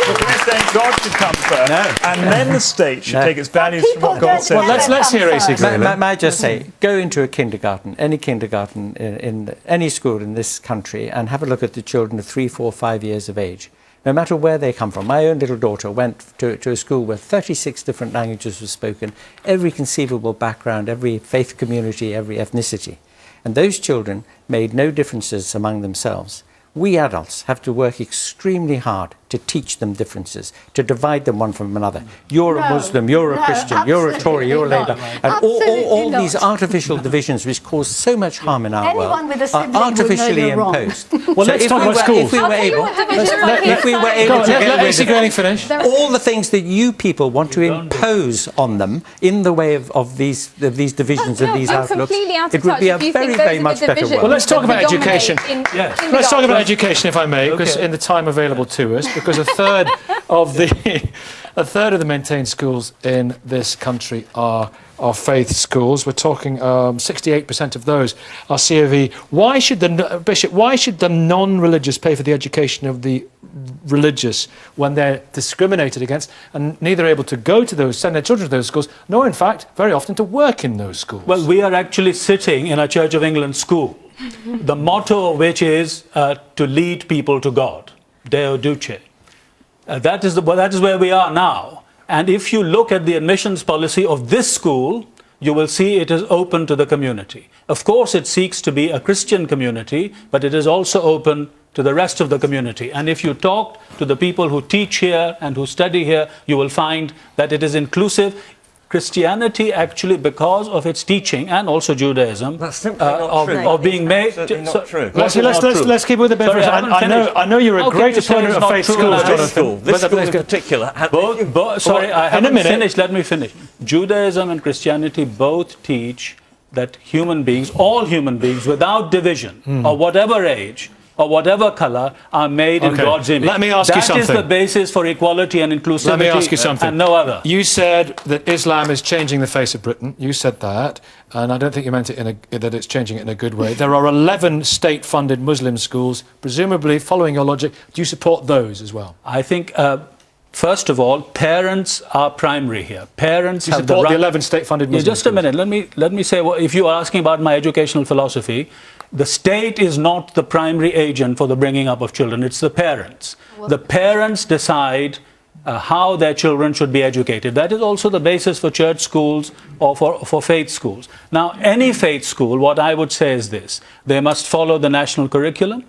What we're saying God should come first, and then the state should take its values from what God says. Well, let's hear AC. May I just say, go into a kindergarten, any kindergarten in any school in this country, and have a look at the children of 3, 4, 5 years of age. No matter where they come from. My own little daughter went to a school where 36 different languages were spoken, every conceivable background, every faith community, every ethnicity. And those children made no differences among themselves. We adults have to work extremely hard to teach them differences, to divide them one from another. You're a Muslim, you're a Christian, you're a Tory, you're a Labour. And all these artificial divisions which cause so much harm in our world are artificially imposed. Well, let's talk about schools. If we were able to get rid of all the things that you people want to impose on them in the way of these divisions and these outlooks, it would be a very, very much better world. Well, let's talk about education. Let's talk about education, if I may, because in the time available to us, because a third of the maintained schools in this country are faith schools. We're talking 68% of those are COV. Why should the non-religious pay for the education of the religious when they're discriminated against and neither able to go to send their children to those schools, nor in fact very often to work in those schools? Well, we are actually sitting in a Church of England school, the motto of which is to lead people to God, Deo Duce. That is where we are now. And if you look at the admissions policy of this school, you will see it is open to the community. Of course, it seeks to be a Christian community, but it is also open to the rest of the community. And if you talk to the people who teach here and who study here, you will find that it is inclusive. Christianity actually, because of its teaching, and also Judaism, of being made... not true. Let's keep with the bit. I know you're a great opponent of faith schools, Jonathan. This school in particular... Sorry, I haven't finished. Let me finish. Judaism and Christianity both teach that human beings, all human beings, without division, or whatever age, or whatever color, are made in God's image. Let me ask you something. That is the basis for equality and inclusivity. Let me ask you something. And no other. You said that Islam is changing the face of Britain. You said that, and I don't think you meant it that it's changing it in a good way. There are 11 state-funded Muslim schools. Presumably, following your logic, do you support those as well? I think, first of all, parents are primary here. Parents you have support the right... the 11 state-funded Muslim Just a minute. Let me say, if you are asking about my educational philosophy, the state is not the primary agent for the bringing up of children. It's the parents. The parents decide how their children should be educated. That is also the basis for church schools or for faith schools. Now, any faith school, what I would say is this. They must follow the national curriculum.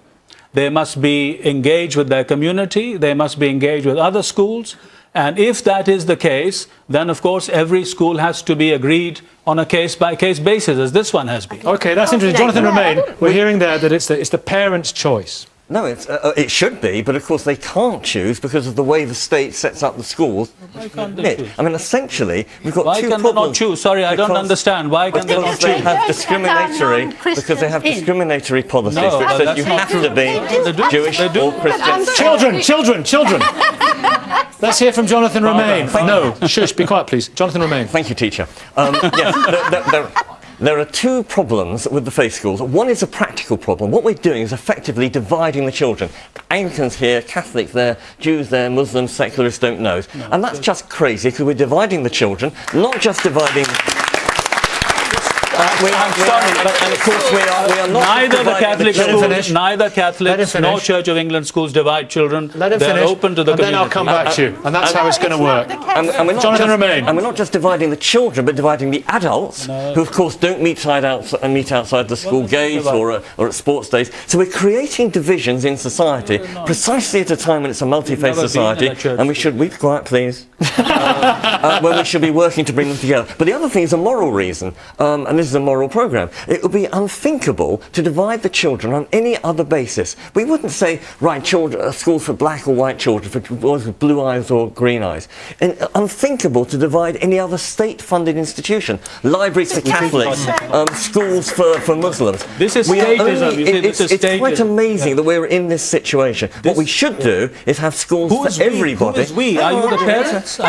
They must be engaged with their community. They must be engaged with other schools. And if that is the case, then of course every school has to be agreed on a case-by-case basis, as this one has been. Okay, that's interesting. Jonathan Romain, we're hearing there that it's the parents' choice. No, it should be, but of course they can't choose because of the way the state sets up the schools. Why can't they choose? I mean, essentially, we've got two problems. Why can they not choose? Sorry, I don't understand. Why can they not choose? They have discriminatory policies which says you have to be Jewish or Christian. Children! Let's hear from Jonathan Romain. No, shush, be quiet, please. Jonathan Romain. Thank you, teacher. Yes, there are two problems with the faith schools. One is a practical problem. What we're doing is effectively dividing the children. Anglicans here, Catholics there, Jews there, Muslims, secularists don't know. And that's just crazy because we're dividing the children, not just dividing... And of course we are not. Neither the Catholic schools, neither Catholics nor Church of England schools divide children. Let him They're open to the community. Then I'll come back to you, and that's how it's going to work. Jonathan Romain. And we're not just dividing the children, but dividing the adults, who of course don't meet outside the school gates or at sports days. So we're creating divisions in society precisely at a time when it's a multi-faith society, and we should be quiet, please. When we should be working to bring them together. But the other thing is a moral reason, and this is a moral programme. It would be unthinkable to divide the children on any other basis. We wouldn't say, right, schools for black or white children, for boys with blue eyes or green eyes. And unthinkable to divide any other state-funded institution. Libraries for Catholics, schools for Muslims. This is statism. It's quite amazing that we're in this situation. What we should do is have schools for everybody. Who is we? Are you the parents?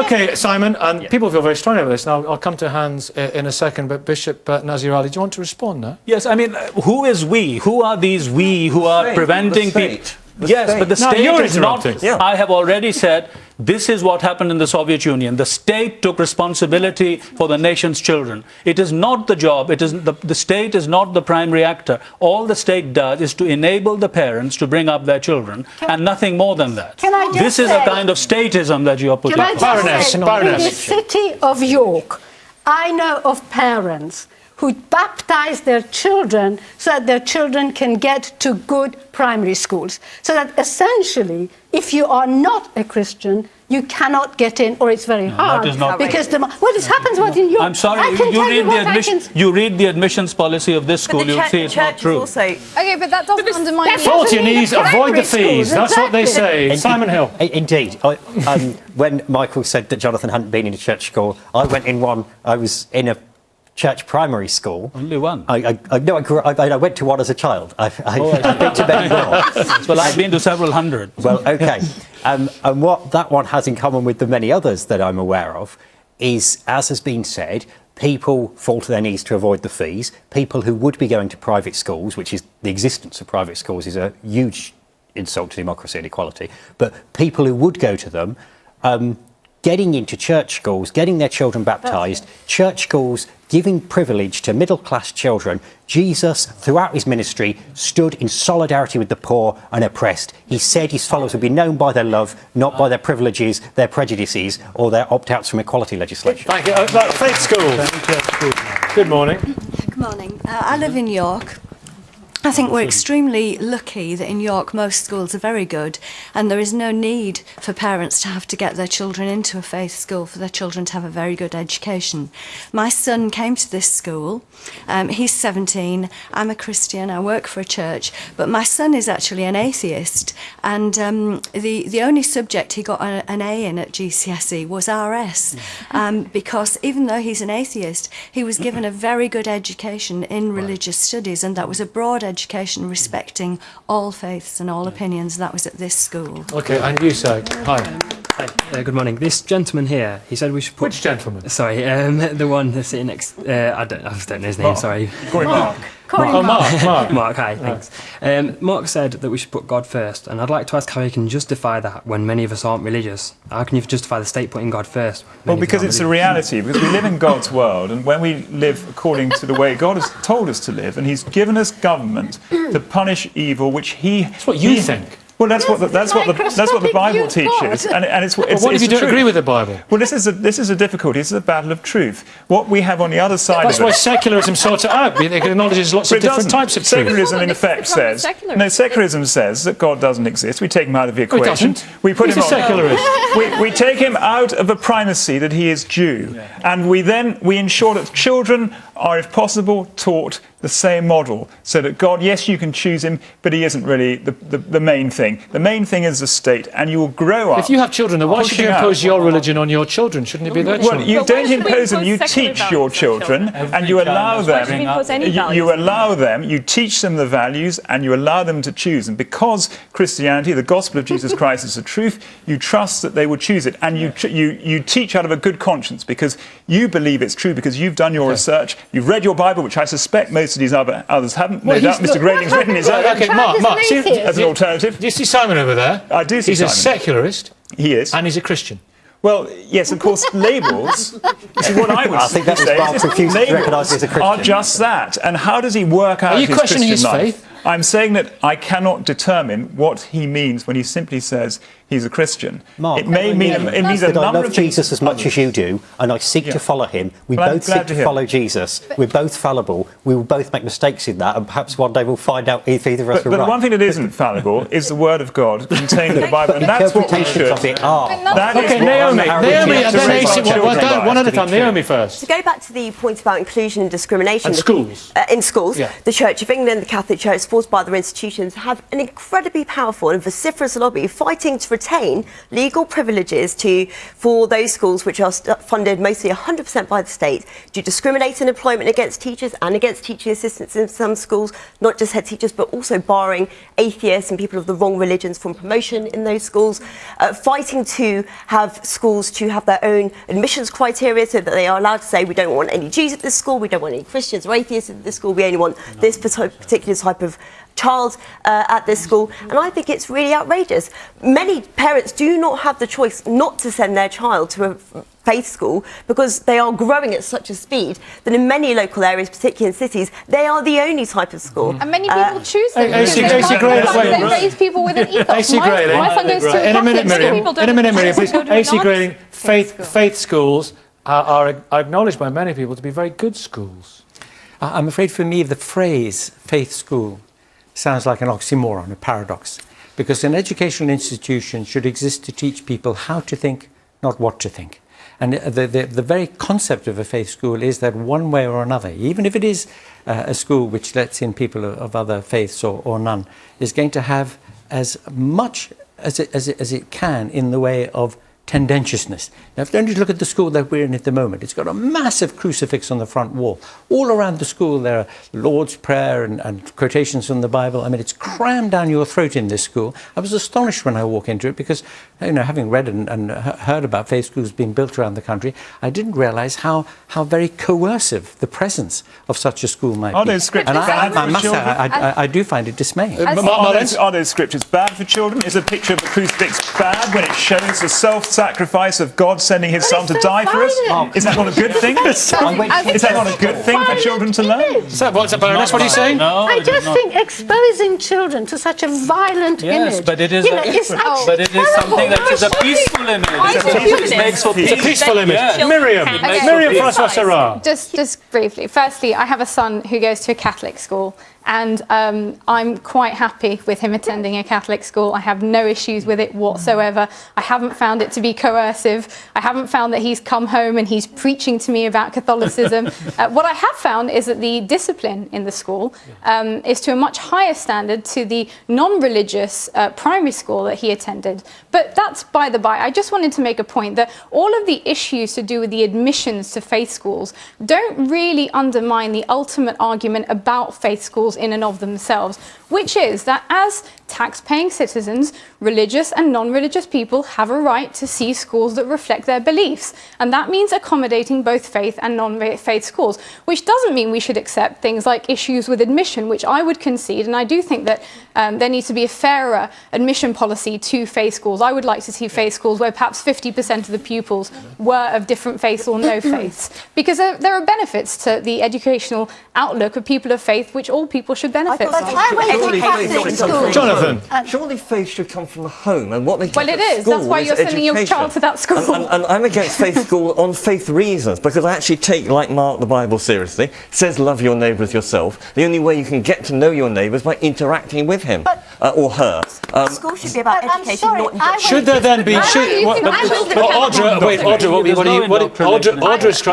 Okay, Simon, and people feel very strongly about this. Now, I'll come to Hans in a second, but Bishop Nazir Ali, do you want to respond now? Yes, I mean, who is we? Who are these we who are preventing people? Yes, but the state you're is not. interrupting. I have already said this is what happened in the Soviet Union. The state took responsibility for the nation's children. It is not the job. It is the state is not the primary actor. All the state does is to enable the parents to bring up their children, and nothing more than that. Can I just This is a kind of statism that you are putting. Can I just say, in the city of York, I know of parents who baptize their children so that their children can get to good primary schools. So that essentially, if you are not a Christian, you cannot get in, or it's very hard. That is not because this happens what in York. I'm sorry, I can tell you what I can. you read the admissions policy of this school, you'll see it's not true. Okay, but that doesn't undermine... Fall to your knees, avoid the fees. That's what they say. Simon Hill. Indeed. When Michael said that Jonathan hadn't been in a church school, I went in one. I was in a church primary school. Only one? I went to one as a child. I've been to many more. Well, I've been to several hundred. Well, okay. And what that one has in common with the many others that I'm aware of is, as has been said, people fall to their knees to avoid the fees. People who would be going to private schools, which is the existence of private schools is a huge insult to democracy and equality, but people who would go to them, getting into church schools, getting their children baptised, church schools giving privilege to middle-class children. Jesus, throughout his ministry, stood in solidarity with the poor and oppressed. He said his followers would be known by their love, not by their privileges, their prejudices, or their opt-outs from equality legislation. Thank you. Faith School. Good morning. Good morning. I live in York. I think we're extremely lucky that in York most schools are very good, and there is no need for parents to have to get their children into a faith school for their children to have a very good education. My son came to this school. He's 17. I'm a Christian. I work for a church, but my son is actually an atheist, and the only subject he got an A in at GCSE was RS, because even though he's an atheist, he was given a very good education in religious studies, and that was a broad education respecting all faiths and all opinions. That was at this school. Okay, and you, sir. Hi. Hi, good morning. This gentleman here, he said we should put... Which gentleman? Sorry, the one that's sitting next... I just don't know his name, Mark. sorry. Mark. Mark, hi, thanks. Mark said that we should put God first, and I'd like to ask how you can justify that when many of us aren't religious. How can you justify the state putting God first? Well, because it's a reality, because we live in God's world, and when we live according to the way God has told us to live, and he's given us government to punish evil, which he... That's what you think. Well, that's what the Bible teaches, and it's what if you don't agree with the Bible? Well, this is a difficulty. This is a battle of truth. What we have on the other side that's of it. That's why secularism sorts it out. It acknowledges lots of different types of truth. Secularism, in effect, says secularism says that God doesn't exist. We take him out of the equation. We put him on. Secularist. We take him out of the primacy that he is Jew, and we ensure that children are, if possible, taught the same model, so that God, yes, you can choose him, but he isn't really the main thing. The main thing is the state, and you will grow up. If you have children, then why should you impose your religion on your children? Shouldn't it be their children? Well, you don't impose them. You teach your children, and you allow them. You allow them. You teach them the values, and you allow them to choose. And because Christianity, the gospel of Jesus Christ, is the truth, you trust that they will choose it, and you teach out of a good conscience because you believe it's true, because you've done your research, you've read your Bible, which I suspect most of these others haven't. No doubt Mr. Grayling's written his own. Okay, Mark, as an alternative. Do you see Simon over there? I do see Simon. He's a secularist. He is. And he's a Christian. Well, yes, of course, labels. This is what I would say. Labels are just that. And how does he work out his Christian life? Faith? I'm saying that I cannot determine what he means when he simply says he's a Christian. Mark, it may mean a number I love of Jesus as much as you do, and I seek to follow him. We both seek to follow Jesus. We're both fallible. We will both make mistakes in that, and perhaps one day we'll find out if either of us are right. But the one thing that isn't fallible is the Word of God contained in the Bible, and that's what we should. Okay, Naomi, and then AC. One at a time. Naomi first. To go back to the point about inclusion and discrimination. And schools. In schools, the Church of England, the Catholic Church, supported by other institutions, have an incredibly powerful and vociferous lobby fighting to retain legal privileges for those schools which are funded mostly 100% by the state, to discriminate in employment against teachers and against teaching assistants in some schools, not just head teachers, but also barring atheists and people of the wrong religions from promotion in those schools, fighting to have schools to have their own admissions criteria so that they are allowed to say we don't want any Jews at this school, we don't want any Christians or atheists at this school, we only want this particular type of of child at this school, and I think it's really outrageous. Many parents do not have the choice not to send their child to a faith school because they are growing at such a speed that in many local areas, particularly in cities, they are the only type of school. And many people choose them because they raise people with an ethos. My son goes to a Catholic school. In a minute, Miriam, please. AC Grayling, faith schools are acknowledged by many people to be very good schools. I'm afraid for me the phrase faith school sounds like an oxymoron, a paradox, because an educational institution should exist to teach people how to think, not what to think. And the very concept of a faith school is that one way or another, even if it is a school which lets in people of other faiths or none, is going to have as much as it can in the way of tendentiousness. Now, if you only look at the school that we're in at the moment, it's got a massive crucifix on the front wall. All around the school there are Lord's Prayer and quotations from the Bible. I mean, it's crammed down your throat in this school. I was astonished when I walked into it because, you know, having read and heard about faith schools being built around the country, I didn't realise how very coercive the presence of such a school might be. Are those scriptures bad for children? I do find it dismaying. Are those scriptures bad for children? Is a picture of the crucifix bad when it shows the self-sacrifice of God sending his son to die for us? Is that not a good thing? Is that not a good thing for children to learn? So, what's the Baroness? What are you saying? No, I just think exposing children to such a violent image. But it is, but it is something that is a peaceful image. It's a peaceful image. Yeah. Miriam Francois Serra. Just briefly. Firstly, I have a son who goes to a Catholic school. And I'm quite happy with him attending a Catholic school. I have no issues with it whatsoever. I haven't found it to be coercive. I haven't found that he's come home and he's preaching to me about Catholicism. What I have found is that the discipline in the school is to a much higher standard to the non-religious primary school that he attended. But that's by the by. I just wanted to make a point that all of the issues to do with the admissions to faith schools don't really undermine the ultimate argument about faith schools in and of themselves, which is that as tax-paying citizens, religious and non-religious people have a right to see schools that reflect their beliefs. And that means accommodating both faith and non-faith schools, which doesn't mean we should accept things like issues with admission, which I would concede, and I do think that there needs to be a fairer admission policy to faith schools. I would like to see faith schools where perhaps 50% of the pupils were of different faiths or no faiths, because there are benefits to the educational outlook of people of faith, which all people should benefit from. Jonathan. Surely faith should come from the home, and what they well, it is. That's why you're sending your child to that school. And I'm against faith school on faith reasons, because I actually take, like Mark, the Bible seriously. It says love your neighbour as yourself. The only way you can get to know your neighbour is by interacting with him or her. School should be about education, not... Should there then be... Audra,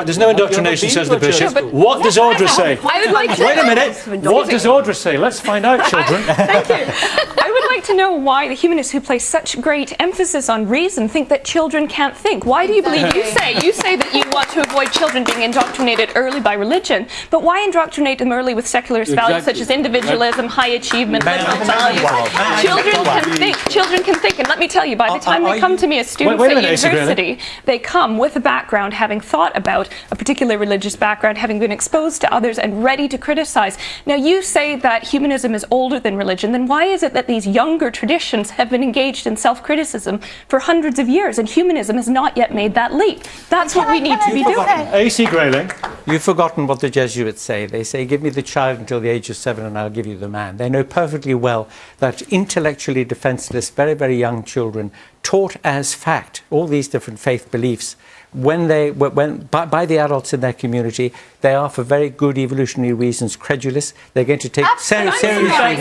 there's no indoctrination, says the bishop. What does Audra say? Wait a minute. What does Audra say? Let's find out, children. Thank you. I would like to know why the humanists who place such great emphasis on reason think that children can't think. Why do you believe you say that you want to avoid children being indoctrinated early by religion, but why indoctrinate them early with secularist values such as individualism, high achievement, liberal values? Children can think, and let me tell you, by the time they come to me as students at university, they come with a background, having thought about a particular religious background, having been exposed to others and ready to criticize. Now, you say that humanism is older than religion, then why is it that these younger traditions have been engaged in self-criticism for hundreds of years, and humanism has not yet made that leap? That's what we need to be doing. AC Grayling. You've forgotten what the Jesuits say. They say, give me the child until the age of 7 and I'll give you the man. They know perfectly well that intellectually defenseless, very, very young children taught as fact all these different faith beliefs by the adults in their community, they are, for very good evolutionary reasons, credulous. They're going to take seriously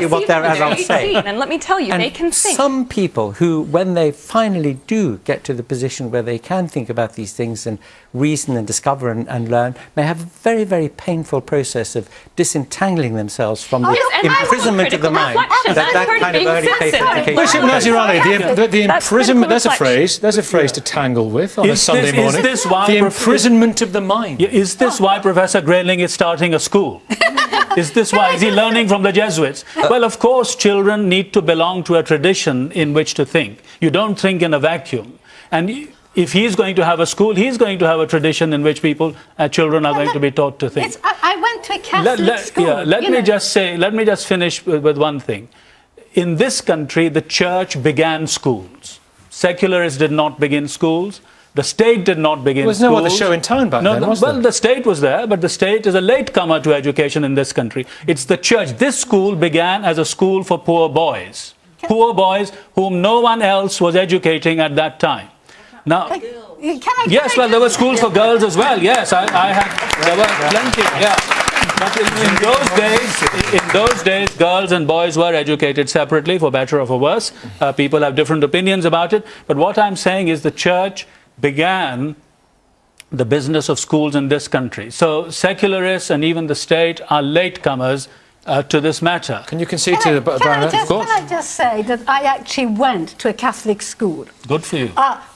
what their adults say. And let me tell you, they can think. Some people who, when they finally do get to the position where they can think about these things and reason and discover and learn, may have a very, very painful process of disentangling themselves from the imprisonment of the mind. That kind of early faith education. Bishop Nazirani, the imprisonment, there's a phrase to tangle with on a Sunday morning. The imprisonment of the mind. Is this why Professor Grayling is starting a school? Is this why? Is he learning from the Jesuits? Well, of course, children need to belong to a tradition in which to think. You don't think in a vacuum. And If he's going to have a school, he's going to have a tradition in which children are going to be taught to think. I went to a Catholic school. Let me just finish with one thing. In this country, the church began schools. Secularists did not begin schools. The state did not begin schools. There was no other show in town back then, was there? Well, the state was there, but the state is a latecomer to education in this country. It's the church. This school began as a school for poor boys. Poor boys whom no one else was educating at that time. Now, there were schools for girls as well. Yes, there were plenty. Yeah, but in those days, girls and boys were educated separately, for better or for worse. People have different opinions about it. But what I'm saying is the church began the business of schools in this country. So secularists and even the state are latecomers to this matter. Can you concede to the Baroness? Can I just say that I actually went to a Catholic school? Good for you.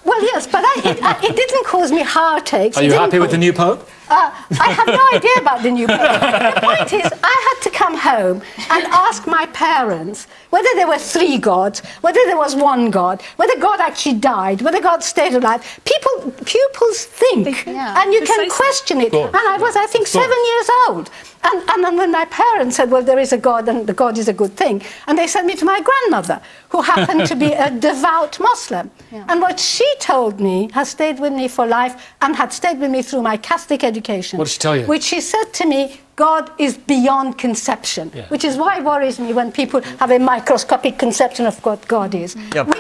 Well, yes, but it didn't cause me heartaches. Are you happy with the new Pope? I have no idea about the new Pope. The point is, I had to come home and ask my parents whether there were 3 gods, whether there was 1 God, whether God actually died, whether God stayed alive. Pupils think, and you can question it. And I was, I think, 7 years old. And when my parents said, well, there is a God and the God is a good thing, and they sent me to my grandmother, who happened to be a devout Muslim. And what she told me has stayed with me for life and had stayed with me through my Catholic education. What did she tell you? Which she said to me, God is beyond conception, which is why it worries me when people have a microscopic conception of what God is. Yeah. The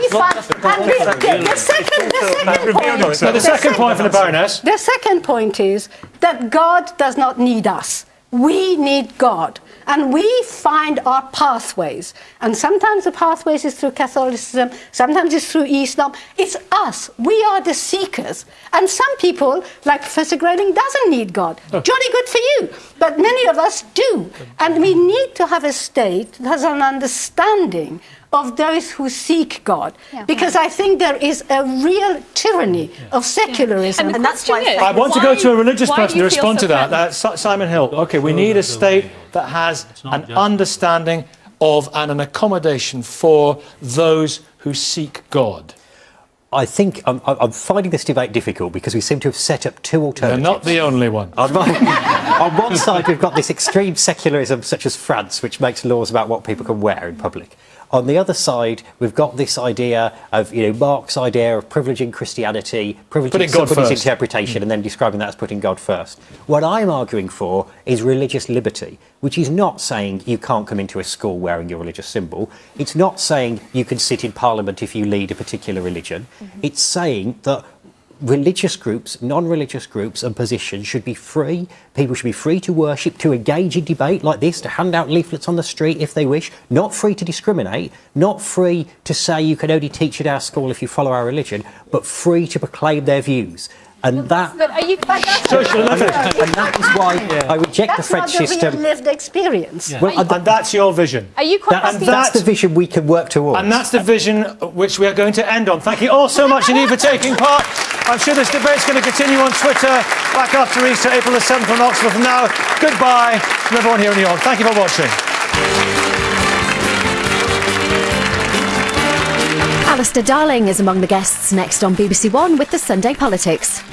second point for the Baroness. The second point is that God does not need us. We need God, and we find our pathways. And sometimes the pathways is through Catholicism, sometimes it's through Islam. It's us. We are the seekers. And some people, like Professor Grayling, doesn't need God. Jolly good for you. But many of us do. And we need to have a state that has an understanding of those who seek God. Because I think there is a real tyranny of secularism. And that's why I want to go to a religious person to respond to that. Simon Hill. Okay, we need a state that has an understanding of and an accommodation for those who seek God. I think I'm finding this debate difficult because we seem to have set up 2 alternatives. You're not the only one. On one side, we've got this extreme secularism, such as France, which makes laws about what people can wear in public. On the other side, we've got this idea of, Marx's idea of privileging Christianity, privileging somebody's interpretation, and then describing that as putting God first. What I'm arguing for is religious liberty, which is not saying you can't come into a school wearing your religious symbol. It's not saying you can sit in Parliament if you lead a particular religion. It's saying that religious groups, non-religious groups and positions should be free. People should be free to worship, to engage in debate like this, to hand out leaflets on the street if they wish, not free to discriminate, not free to say you can only teach at our school if you follow our religion, but free to proclaim their views. And that, that is why I reject the French system. That's not the real lived experience. Well, and that's your vision. Are you that's the vision we can work towards. And that's the vision which we are going to end on. Thank you all so much indeed for taking part. I'm sure this debate's going to continue on Twitter back after Easter, April the 7th from Oxford. From now, goodbye from everyone here in New York. Thank you for watching. Alistair Darling is among the guests next on BBC One with the Sunday Politics.